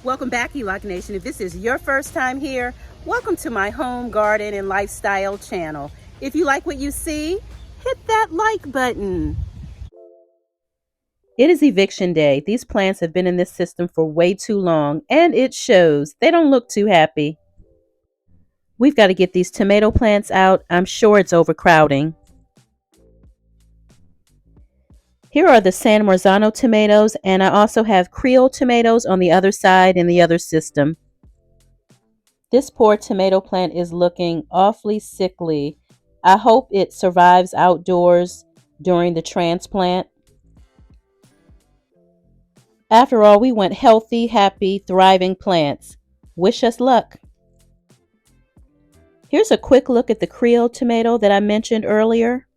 Welcome back, Elock Nation. If this is your first time here, welcome to my home, garden, and lifestyle channel. If you like what you see, hit that like button. It is eviction day. These plants have been in this system for way too long, and it shows. They don't look too happy. We've got to get these tomato plants out. I'm sure it's overcrowding. Here are the San Marzano tomatoes, and I also have Creole tomatoes on the other side in the other system. This poor tomato plant is looking awfully sickly. I hope it survives outdoors during the transplant. After all, we want healthy, happy, thriving plants. Wish us luck. Here's a quick look at the Creole tomato that I mentioned earlier.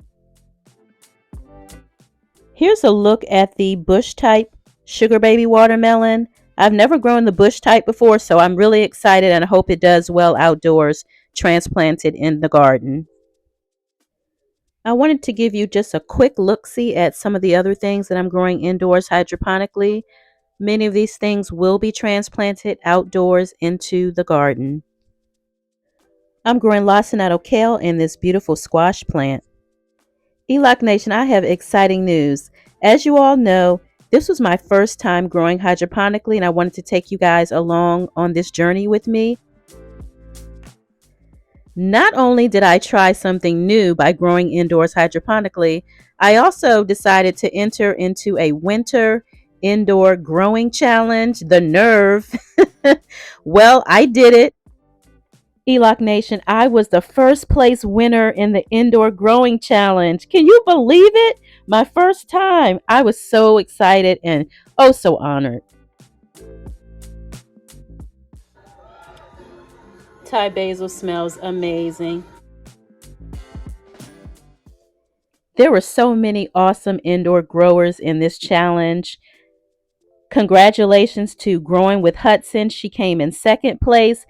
Here's a look at the bush type sugar baby watermelon. I've never grown the bush type before, so I'm really excited and I hope it does well outdoors, transplanted in the garden. I wanted to give you just a quick look-see at some of the other things that I'm growing indoors hydroponically. Many of these things will be transplanted outdoors into the garden. I'm growing lacinato kale in this beautiful squash plant. Elock Nation, I have exciting news. As you all know, this was my first time growing hydroponically, and I wanted to take you guys along on this journey with me. Not only did I try something new by growing indoors hydroponically, I also decided to enter into a winter indoor growing challenge. The nerve. Well, I did it. Elock Nation, I was the first place winner in the indoor growing challenge. Can you believe it? My first time. I was so excited and oh so honored. Thai basil smells amazing. There were so many awesome indoor growers in this challenge. Congratulations to Growing with Hudson. She came in second place.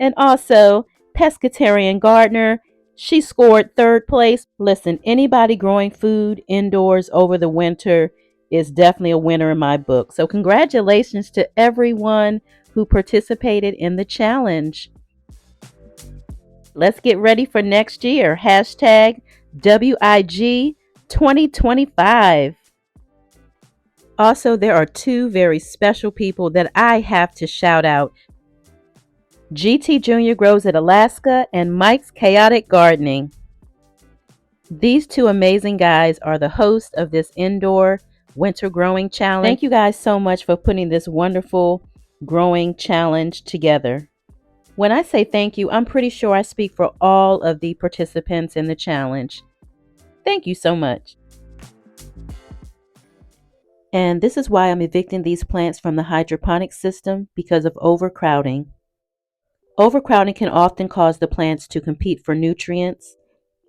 And also, Pescatarian Gardener, she scored third place. Listen, anybody growing food indoors over the winter is definitely a winner in my book. So congratulations to everyone who participated in the challenge. Let's get ready for next year. Hashtag WIG 2025. Also, there are two very special people that I have to shout out. GT Jr. grows at Alaska and Mike's Chaotic Gardening. These two amazing guys are the hosts of this indoor winter growing challenge. Thank you guys so much for putting this wonderful growing challenge together. When I say thank you, I'm pretty sure I speak for all of the participants in the challenge. Thank you so much. And this is why I'm evicting these plants from the hydroponic system, because of overcrowding. Overcrowding can often cause the plants to compete for nutrients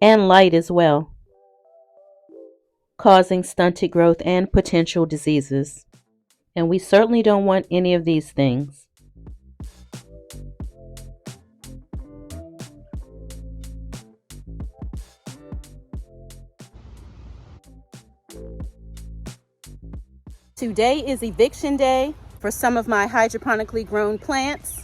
and light as well, causing stunted growth and potential diseases. And we certainly don't want any of these things. Today is eviction day for some of my hydroponically grown plants.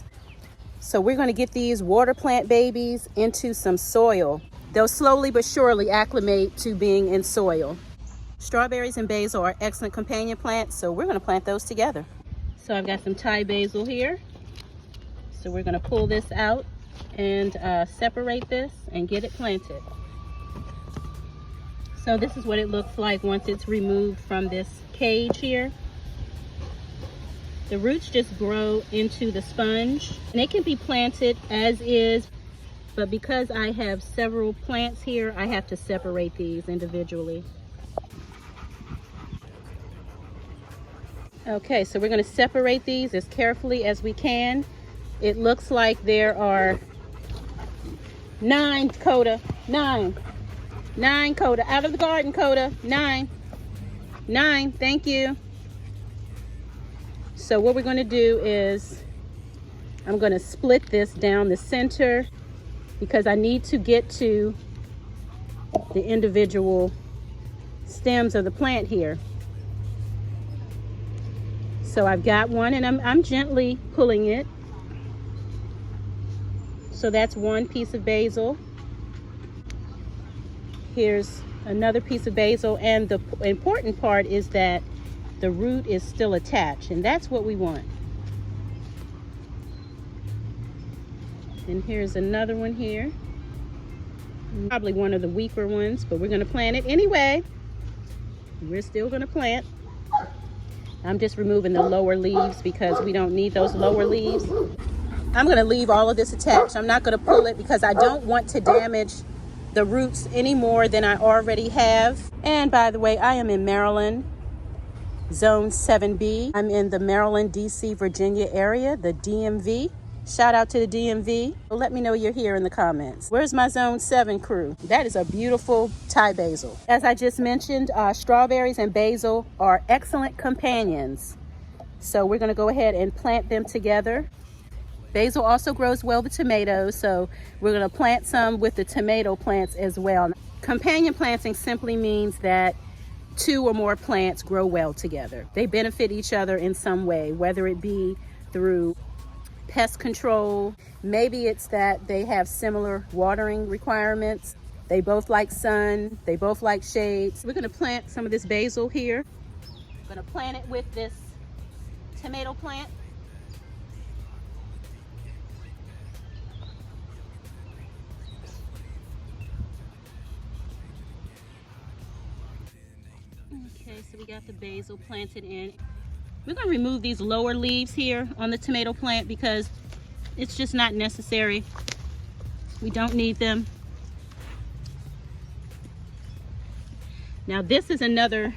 So we're going to get these water plant babies into some soil. They'll slowly but surely acclimate to being in soil. Strawberries and basil are excellent companion plants, so we're going to plant those together. So I've got some Thai basil here. So we're going to pull this out and separate this and get it planted. So this is what it looks like once it's removed from this cage here. The roots just grow into the sponge, and they can be planted as is, but because I have several plants here, I have to separate these individually. Okay, so we're going to separate these as carefully as we can. It looks like there are 9, Coda, 9. 9, Coda, out of the garden, Coda, 9. 9, thank you. So what we're going to do is I'm going to split this down the center because I need to get to the individual stems of the plant here. So I've got one and I'm gently pulling it. So that's one piece of basil. Here's another piece of basil, and the important part is that the root is still attached, and that's what we want. And here's another one here. Probably one of the weaker ones, but we're going to plant it anyway. We're still going to plant. I'm just removing the lower leaves because we don't need those lower leaves. I'm going to leave all of this attached. I'm not going to pull it because I don't want to damage the roots any more than I already have. And by the way, I am in Maryland, Zone 7B. I'm in the Maryland, DC, Virginia area, the DMV. Shout out to the DMV. Let me know you're here in the comments. Where's my Zone 7 crew? That is a beautiful Thai basil. As I just mentioned, strawberries and basil are excellent companions. So we're going to go ahead and plant them together. Basil also grows well with tomatoes, so we're going to plant some with the tomato plants as well. Companion planting simply means that two or more plants grow well together. They benefit each other in some way, whether it be through pest control. Maybe it's that they have similar watering requirements. They both like sun, they both like shades. We're going to plant some of this basil here. I'm going to plant it with this tomato plant. Okay, so we got the basil planted in. We're going to remove these lower leaves here on the tomato plant because it's just not necessary. We don't need them. Now this is another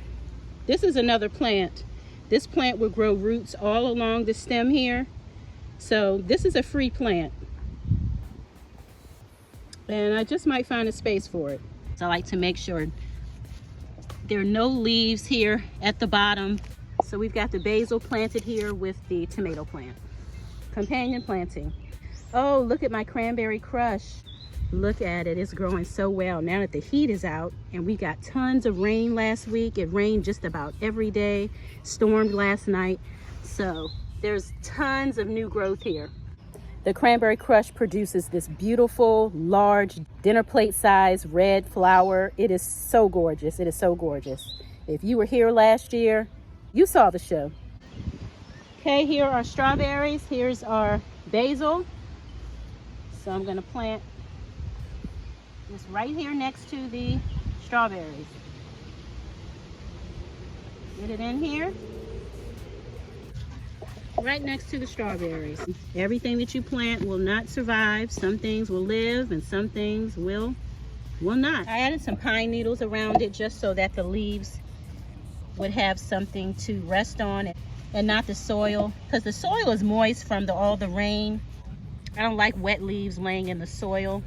plant. This plant will grow roots all along the stem here. So this is a free plant. And I just might find a space for it. So I like to make sure there are no leaves here at the bottom. So we've got the basil planted here with the tomato plant. Companion planting. Oh, look at my cranberry crush. Look at it, it's growing so well now that the heat is out, and we got tons of rain last week. It rained just about every day, stormed last night. So there's tons of new growth here. The cranberry crush produces this beautiful, large, dinner plate size red flower. It is so gorgeous. It is so gorgeous. If you were here last year, you saw the show. Okay, here are strawberries. Here's our basil. So I'm gonna plant this right here next to the strawberries. Get it in here. Right next to the strawberries. Everything that you plant will not survive. Some things will live and some things will not. I added some pine needles around it just so that the leaves would have something to rest on and not the soil, because the soil is moist from all the rain. I don't like wet leaves laying in the soil.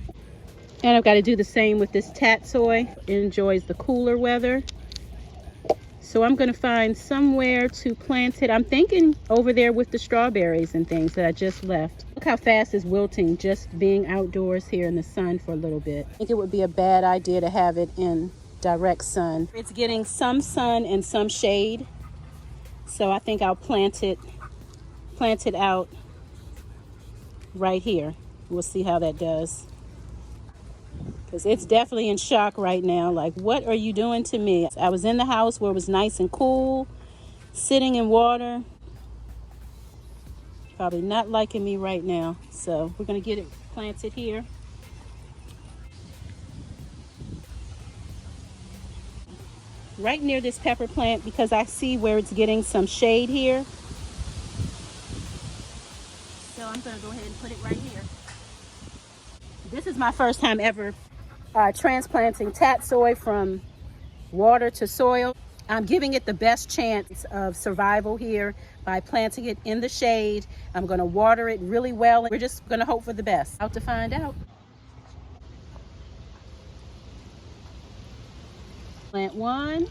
And I've got to do the same with this tatsoi. It enjoys the cooler weather. So I'm going to find somewhere to plant it. I'm thinking over there with the strawberries and things that I just left. Look how fast it's wilting just being outdoors here in the sun for a little bit. I think it would be a bad idea to have it in direct sun. It's getting some sun and some shade. So I think I'll plant it out right here. We'll see how that does. Because it's definitely in shock right now. Like, what are you doing to me? I was in the house where it was nice and cool, sitting in water. Probably not liking me right now. So we're going to get it planted here. Right near this pepper plant, because I see where it's getting some shade here. So I'm going to go ahead and put it right here. This is my first time ever transplanting tatsoi from water to soil. I'm giving it the best chance of survival here by planting it in the shade. I'm going to water it really well. We're just going to hope for the best. Out to find out. Plant one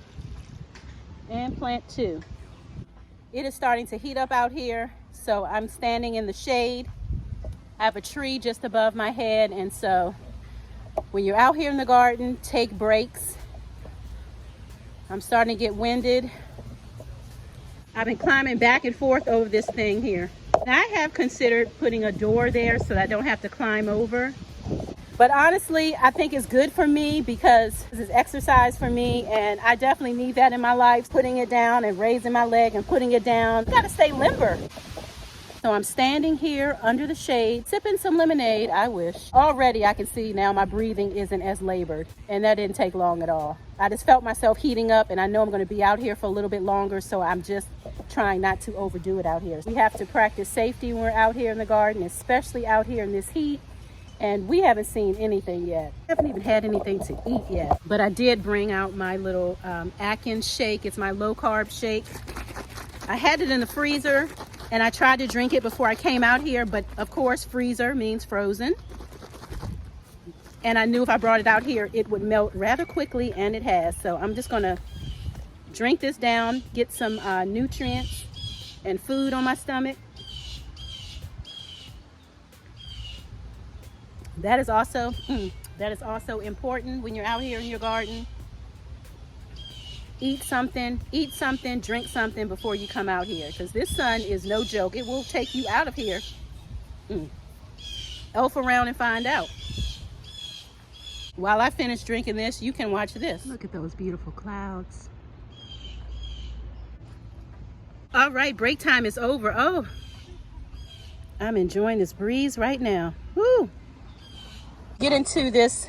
and plant two. It is starting to heat up out here, so I'm standing in the shade. I have a tree just above my head, and so when you're out here in the garden, take breaks. I'm starting to get winded. I've been climbing back and forth over this thing here. Now, I have considered putting a door there so that I don't have to climb over. But honestly, I think it's good for me because this is exercise for me, and I definitely need that in my life. Putting it down and raising my leg and putting it down. You gotta stay limber. So I'm standing here under the shade, sipping some lemonade, I wish. Already I can see now my breathing isn't as labored, and that didn't take long at all. I just felt myself heating up, and I know I'm gonna be out here for a little bit longer, so I'm just trying not to overdo it out here. We have to practice safety when we're out here in the garden, especially out here in this heat. And we haven't seen anything yet. I haven't even had anything to eat yet. But I did bring out my little Atkins shake. It's my low carb shake. I had it in the freezer and I tried to drink it before I came out here, but of course freezer means frozen. And I knew if I brought it out here, it would melt rather quickly, and it has. So I'm just gonna drink this down, get some nutrients and food on my stomach. That is also important when you're out here in your garden. Eat something, drink something before you come out here, because this sun is no joke. It will take you out of here. Elf around and find out. While I finish drinking this, you can watch this. Look at those beautiful clouds. All right, break time is over. Oh, I'm enjoying this breeze right now. Woo! Get into this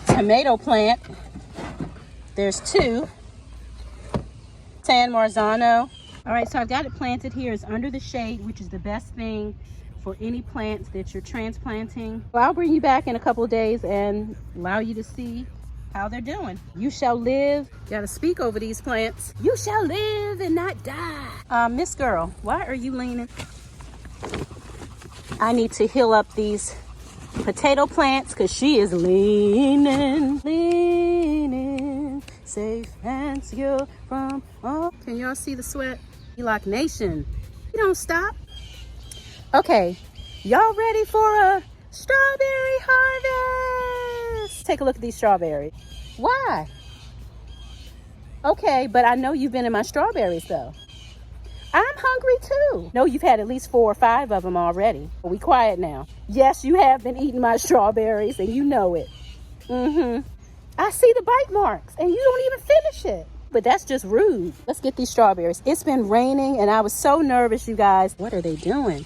tomato plant. There's two. San Marzano. All right, so I've got it planted here. It's under the shade, which is the best thing for any plants that you're transplanting. Well, I'll bring you back in a couple of days and allow you to see how they're doing. You shall live. You gotta speak over these plants. You shall live and not die. Miss Girl, why are you leaning? I need to heal up these potato plants because she is leaning, safe and secure from all. Can y'all see the sweat? Eloc Nation, you don't stop. Okay, y'all ready for a strawberry harvest? Take a look at these strawberries. Why? Okay, but I know you've been in my strawberries though. I'm hungry too. No, you've had at least 4 or 5 of them already. We quiet now. Yes, you have been eating my strawberries and you know it. I see the bite marks and you don't even finish it. But that's just rude. Let's get these strawberries. It's been raining and I was so nervous, you guys. What are they doing?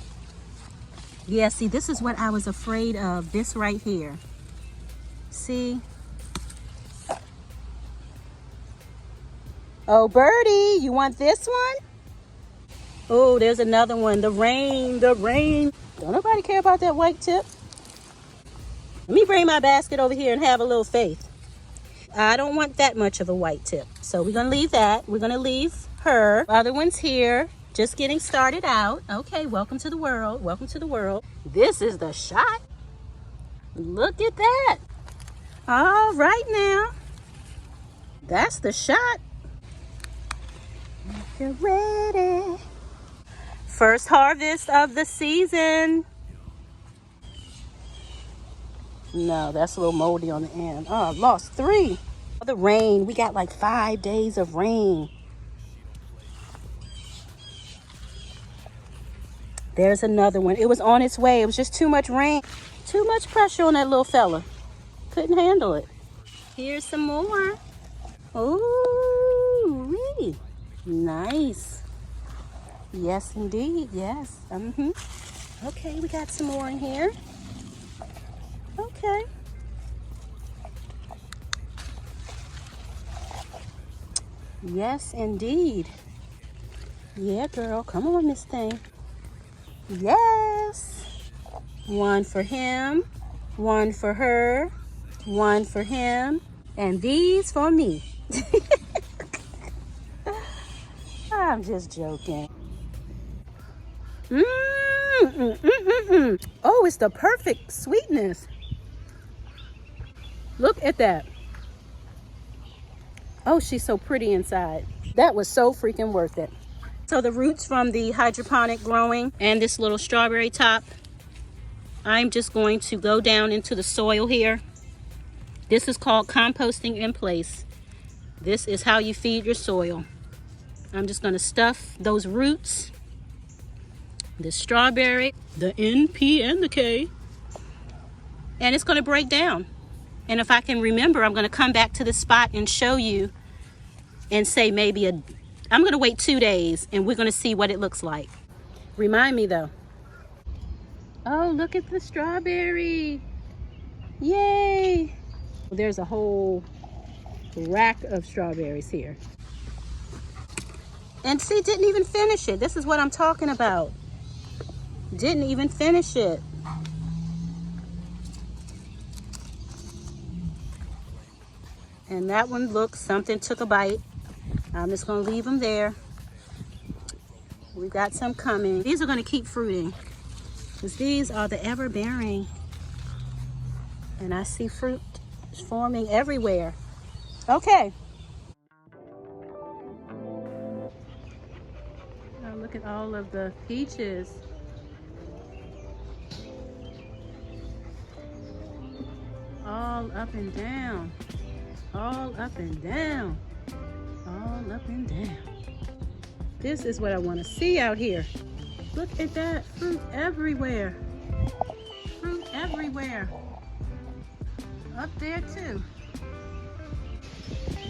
Yeah, see, this is what I was afraid of. This right here. See? Oh, Birdie, you want this one? Oh, there's another one. The rain. Don't nobody care about that white tip. Let me bring my basket over here and have a little faith. I don't want that much of a white tip. So we're going to leave that. We're going to leave her. Other one's here. Just getting started out. Okay, welcome to the world. Welcome to the world. This is the shot. Look at that. All right now. That's the shot. Get ready. First harvest of the season. No, that's a little moldy on the end. Oh, I lost 3. The rain, we got like 5 days of rain. There's another one. It was on its way. It was just too much rain. Too much pressure on that little fella. Couldn't handle it. Here's some more. Ooh, wee. Nice. Yes, indeed. Yes. Okay, we got some more in here. Okay. Yes, indeed. Yeah, girl. Come on, Miss Thing. Yes. One for him. One for her. One for him. And these for me. I'm just joking. Oh, it's the perfect sweetness. Look at that. Oh, she's so pretty inside. That was so freaking worth it. So the roots from the hydroponic growing and this little strawberry top, I'm just going to go down into the soil here. This is called composting in place. This is how you feed your soil. I'm just going to stuff those roots, the strawberry, the N, P, and the K, and it's going to break down. And if I can remember, I'm going to come back to the spot and show you and say I'm going to wait 2 days and we're going to see what it looks like. Remind me though. Oh, look at the strawberry. Yay. There's a whole rack of strawberries here. And see, didn't even finish it. This is what I'm talking about. Didn't even finish it. And that one, look, something took a bite. I'm just gonna leave them there. We've got some coming. These are gonna keep fruiting, because these are the ever-bearing. And I see fruit forming everywhere. Okay. Oh, look at all of the peaches. All up and down. All up and down. All up and down. This is what I want to see out here. Look at that. Fruit everywhere. Fruit everywhere. Up there too.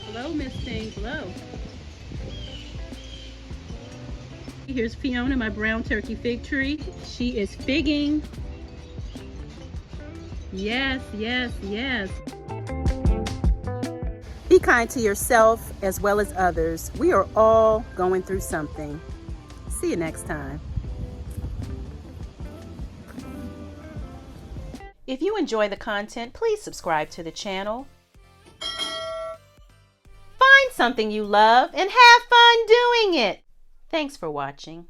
Hello, Miss Thing. Hello. Here's Fiona, my brown turkey fig tree. She is figging. Yes, yes, yes. Be kind to yourself as well as others. We are all going through something. See you next time. If you enjoy the content, please subscribe to the channel. Find something you love and have fun doing it. Thanks for watching.